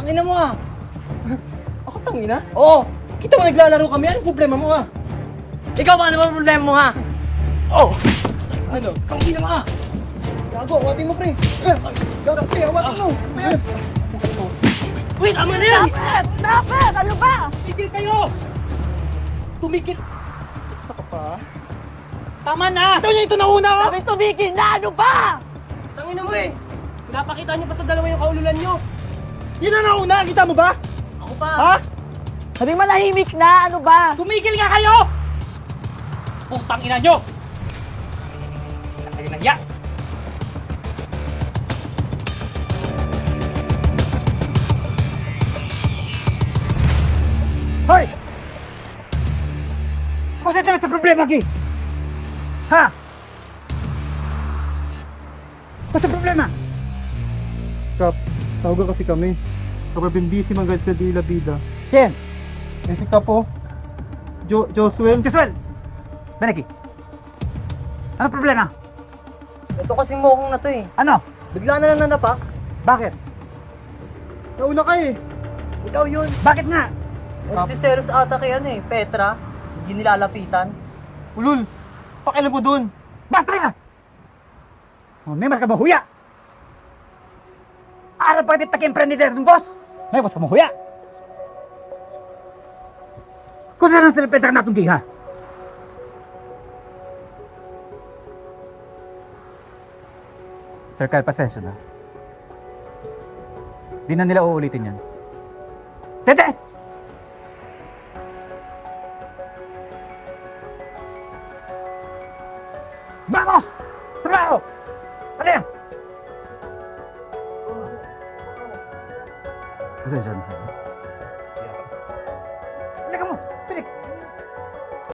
Tangina mo ah! Ako tangina? Oo! Kita mo naglalaro kami, anong problema mo ha? Ikaw ba? Ano ba problema mo ha? Oh! Ano? Tangina mo ah! Gago, awatin mo pre! Gago pre, awatin mo! Ayan! Wait, tama na yan! Dapat! Dapat! Ano ba? Tigil kayo! Tumigil! Saka pa? Tama na! Ito niya ito nauna oh! Sabi tumigil na! Ano ba? Tangina mo eh! Pinapakita niyo pa sa dalawa yung kaululan niyo! Yun na nauna! Kita mo ba? Ako pa! Ha? Sabi malahimik na! Ano ba? Tumigil nga kayo! Putang ina niyo! Kayo na yan! Hoy! Kasi tayo sa problema, Ki? Ha? What's the problema? Kap, tawagan kasi kami. Kapag busy man guys sa Dila Bida. Ken! Eh si Kapo, Josuel. Josuel! Beneki! Ano problema? Ito kasing mokong na to eh. Ano? Bigla na lang nanapak. Bakit? Nauna ka eh. Ikaw yun. Bakit nga? Si Ceros ata kay ano eh, Petra. Hindi nilalapitan. Ulul, pakialam mo dun. Basta na! Oh, may mas ka mo huya! Araw pa kita ka-emprendedor ng boss! May mas ka mo huya! Kung saan ang sila natong giha? Sir Kyle, pasensya na. Di na nila uulitin yan. Tetes! Vamos! Trabaho! Ano yan? Pasensya na. Halika mo! Pilik!